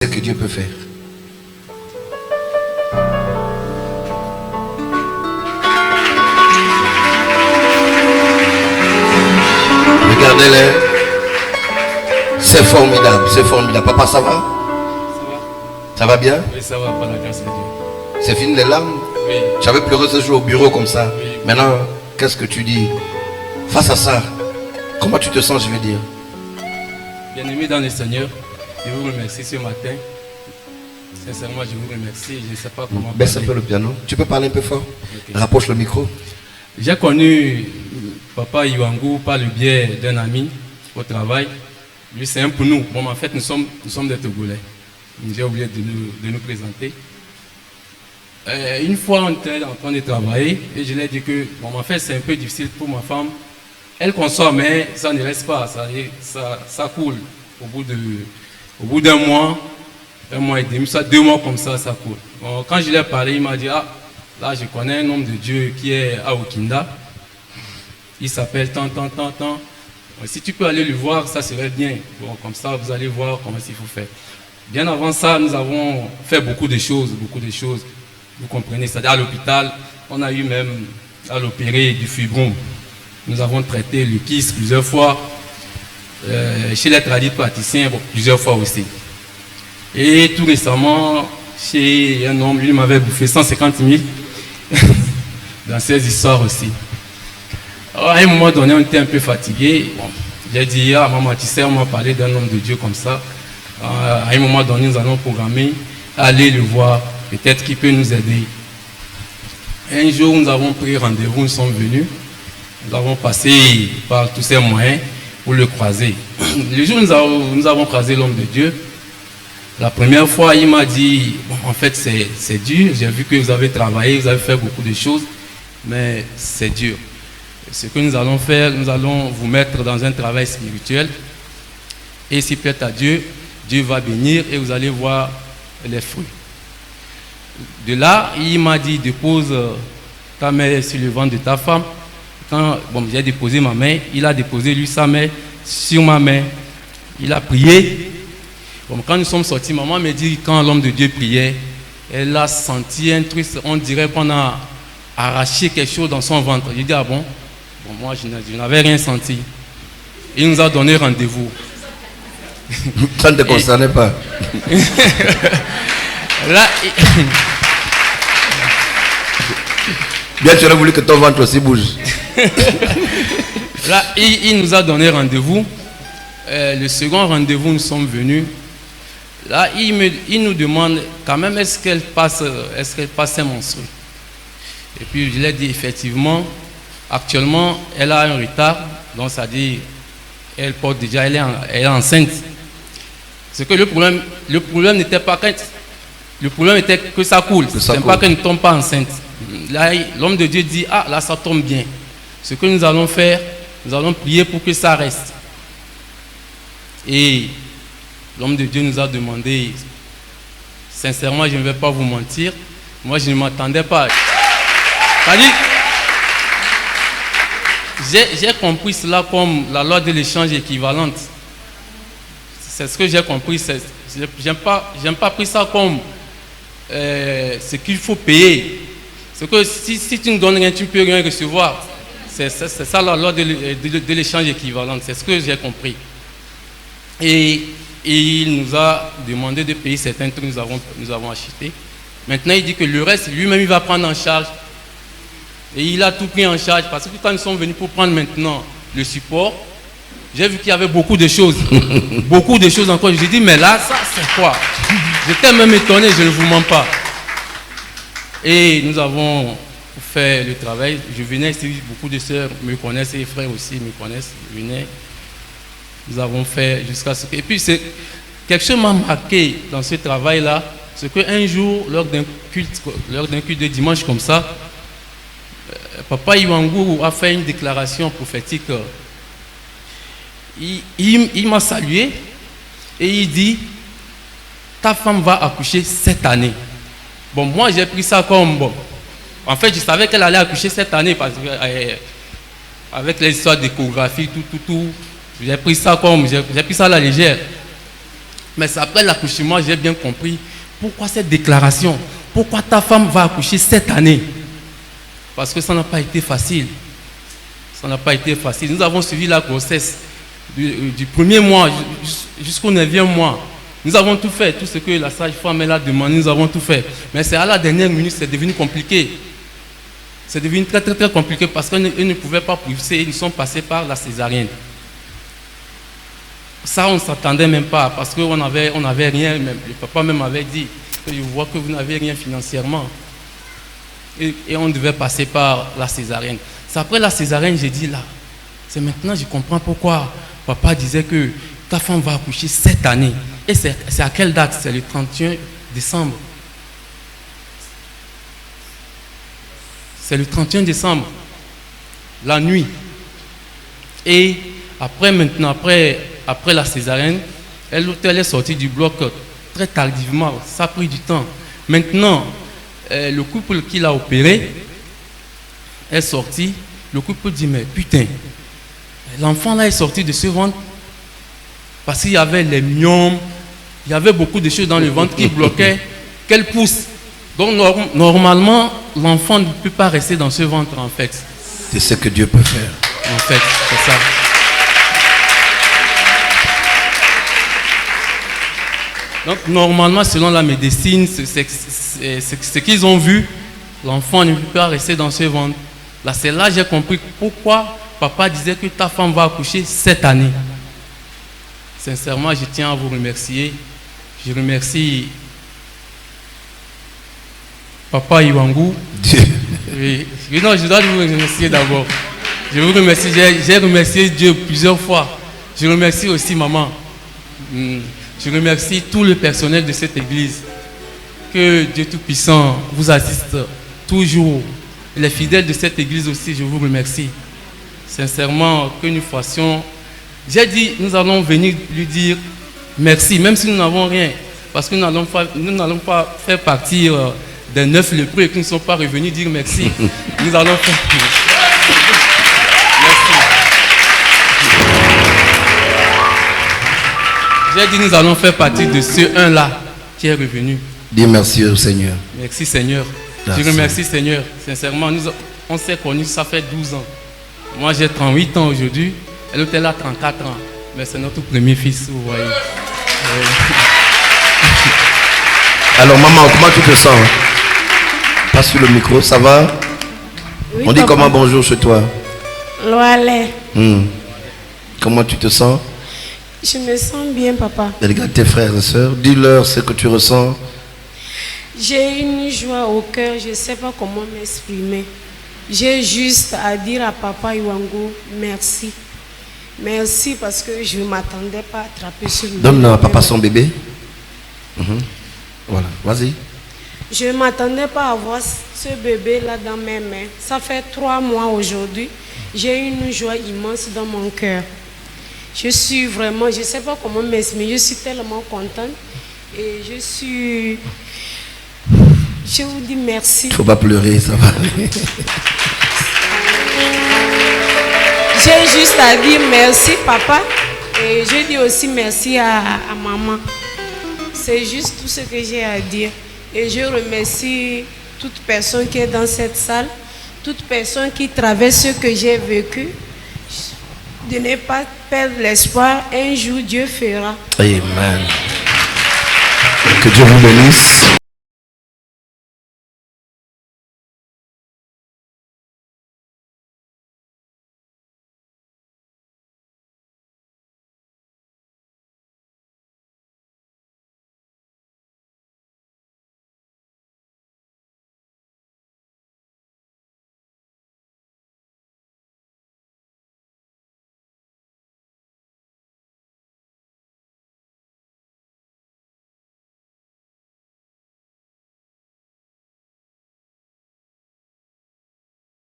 ce que Dieu peut faire. Regardez-les. C'est formidable, c'est formidable. Papa, ça va? Ça va. Ça va bien? Oui, ça va, par la grâce de Dieu. C'est fini les larmes? Oui. J'avais pleuré ce jour au bureau comme ça. Oui. Maintenant, qu'est-ce que tu dis? Face à ça, comment tu te sens, je veux dire? Bien-aimé dans le Seigneur, je vous remercie ce matin. Sincèrement, je vous remercie. Je ne sais pas comment Baisse un parler. peu le piano. Tu peux parler un peu fort? Ok. Rapproche le micro. J'ai connu Papa Iwangu par le biais d'un ami au travail. Lui, c'est un pour nous. Bon, en fait, nous sommes des Togolais. J'ai oublié de nous présenter. Une fois, on était en train de travailler et je lui ai dit que, bon, en fait, c'est un peu difficile pour ma femme. Elle consomme, mais ça ne reste pas. Ça coule. Au bout d'un mois et demi, ça 2 mois comme ça coule. Bon, quand je lui ai parlé, il m'a dit, ah, là, je connais un homme de Dieu qui est à Okinda. Il s'appelle tant. Si tu peux aller le voir, ça serait bien. Bon, comme ça, vous allez voir comment il faut faire. Bien avant ça, nous avons fait beaucoup de choses. Vous comprenez, c'est-à-dire à l'hôpital, on a eu même à l'opérer du fibrome. Nous avons traité le kyste plusieurs fois. Chez les tradipraticiens, bon, plusieurs fois aussi. Et tout récemment, chez un homme, lui m'avait bouffé 150 000 dans ces histoires aussi. Alors, à un moment donné, on était un peu fatigué. Bon, j'ai dit, ah maman, tu sais, on m'a parlé d'un homme de Dieu comme ça. À un moment donné, nous allons programmer, aller le voir, peut-être qu'il peut nous aider. Un jour, nous avons pris rendez-vous, nous sommes venus. Nous avons passé par tous ces moyens pour le croiser. Le jour où nous avons croisé l'homme de Dieu, la première fois, il m'a dit, bon, en fait, c'est dur. J'ai vu que vous avez travaillé, vous avez fait beaucoup de choses, mais c'est dur. Ce que nous allons faire, nous allons vous mettre dans un travail spirituel. Et si plaît à Dieu, Dieu va bénir et vous allez voir les fruits. De là, il m'a dit, dépose ta main sur le ventre de ta femme. Quand j'ai déposé ma main, il a déposé lui sa main sur ma main. Il a prié. Bon, quand nous sommes sortis, maman me dit, quand l'homme de Dieu priait, elle a senti un truc, on dirait qu'on a arraché quelque chose dans son ventre. J'ai dit, ah bon? Bon, moi, je n'avais rien senti. Il nous a donné rendez-vous. Ça ne te concernait pas. Là, Bien, tu aurais voulu que ton ventre aussi bouge. là, il nous a donné rendez-vous. Le second rendez-vous, nous sommes venus. Là, il nous demande quand même est-ce qu'elle passe un menstrues. Et puis, je l'ai dit effectivement, actuellement, elle a un retard. Donc, ça dit, elle porte déjà, elle est enceinte. C'est que le problème n'était pas quand. Le problème était que ça coule. Ce n'est pas qu'elle ne tombe pas enceinte. Là, l'homme de Dieu dit, ah, là, ça tombe bien. Ce que nous allons faire, nous allons prier pour que ça reste. Et l'homme de Dieu nous a demandé, sincèrement, je ne vais pas vous mentir, moi, je ne m'attendais pas. C'est-à-dire, j'ai compris cela comme la loi de l'échange équivalente. C'est ce que j'ai compris. Je n'ai pas pris ça comme ce qu'il faut payer. C'est que si tu ne donnes rien, tu ne peux rien recevoir. C'est ça la loi de l'échange équivalente. C'est ce que j'ai compris. Et il nous a demandé de payer certains trucs que nous avons achetés. Maintenant, il dit que le reste, lui-même, il va prendre en charge. Et il a tout pris en charge. Parce que quand nous sommes venus pour prendre maintenant le support, j'ai vu qu'il y avait beaucoup de choses. Beaucoup de choses encore. J'ai dit, mais là, ça, c'est quoi? J'étais même étonné, je ne vous mens pas. Et nous avons fait le travail. Je venais ici, beaucoup de sœurs me connaissent, et les frères aussi me connaissent. Je venais. Nous avons fait jusqu'à ce que... Et puis, quelque chose m'a marqué dans ce travail-là. C'est qu'un jour, lors d'un culte de dimanche comme ça, Papa Iwangu a fait une déclaration prophétique. Il m'a salué et il dit, ta femme va accoucher cette année. Bon, moi j'ai pris ça comme bon. En fait, je savais qu'elle allait accoucher cette année parce que avec les histoires d'échographie, tout. J'ai pris ça à la légère. Mais c'est après l'accouchement, j'ai bien compris pourquoi cette déclaration. Pourquoi ta femme va accoucher cette année? Parce que ça n'a pas été facile. Ça n'a pas été facile. Nous avons suivi la grossesse du premier mois jusqu'au 9e mois. Nous avons tout fait, tout ce que la sage-femme a demandé, nous avons tout fait. Mais c'est à la dernière minute, c'est devenu compliqué. C'est devenu très très très compliqué parce qu'ils ne pouvaient pas pousser, ils sont passés par la césarienne. Ça, on ne s'attendait même pas parce qu'on n'avait rien. Même, le papa même avait dit que je vois que vous n'avez rien financièrement. Et on devait passer par la césarienne. C'est après la césarienne, j'ai dit là, c'est maintenant je comprends pourquoi papa disait que ta femme va accoucher cette année. Et c'est à quelle date? C'est le 31 décembre. C'est le 31 décembre, la nuit. Et après, maintenant, après la césarienne, elle est sortie du bloc très tardivement. Ça a pris du temps. Maintenant, le couple qui l'a opéré est sorti. Le couple dit, mais putain, l'enfant là est sorti de ce ventre parce qu'il y avait les myomes, il y avait beaucoup de choses dans le ventre qui bloquaient qu'elle pousse. Donc normalement, l'enfant ne peut pas rester dans ce ventre en fait. C'est ce que Dieu peut faire. En fait, c'est ça. Donc normalement, selon la médecine, ce qu'ils ont vu, l'enfant ne peut pas rester dans ce ventre. Là, c'est là que j'ai compris pourquoi papa disait que ta femme va accoucher cette année. Sincèrement, je tiens à vous remercier. Je remercie Papa Iwangu. Oui, non, je dois vous remercier d'abord. Je vous remercie, j'ai remercié Dieu plusieurs fois. Je remercie aussi maman. Je remercie tout le personnel de cette église. Que Dieu Tout-Puissant vous assiste toujours. Les fidèles de cette église aussi, je vous remercie. Sincèrement, que nous fassions. J'ai dit, nous allons venir lui dire merci, même si nous n'avons rien. Parce que nous n'allons pas faire partir des 9 lépreux qui ne sont pas revenus dire merci. Nous allons faire... Merci. J'ai dit, nous allons faire partie de ce un-là qui est revenu. Dis merci au Seigneur. Merci Seigneur. Merci. Je remercie Seigneur. Sincèrement, on s'est connus, ça fait 12 ans. Moi j'ai 38 ans aujourd'hui. Elle était là 34 ans. Mais c'est notre premier fils, vous voyez. Alors maman, comment tu te sens? Passe sur le micro, ça va? Oui, on dit papa. comment bonjour chez toi? Loalé. Comment tu te sens? Je me sens bien, papa. Regarde tes frères et sœurs, dis-leur ce que tu ressens. J'ai une joie au cœur, je ne sais pas comment m'exprimer. J'ai juste à dire à papa Iwangu merci. Merci parce que je ne m'attendais pas à attraper ce bébé. Donne à papa son bébé. Voilà, vas-y. Je ne m'attendais pas à avoir ce bébé là dans mes mains. Ça fait 3 mois aujourd'hui. J'ai une joie immense dans mon cœur. Je suis vraiment, je ne sais pas comment m'exprimer, je suis tellement contente. Et je vous dis merci. Il ne faut pas pleurer, ça va. J'ai juste à dire merci papa et je dis aussi merci à maman. C'est juste tout ce que j'ai à dire. Et je remercie toute personne qui est dans cette salle, toute personne qui traverse ce que j'ai vécu. De ne pas perdre l'espoir, un jour Dieu fera. Amen. Que Dieu vous bénisse.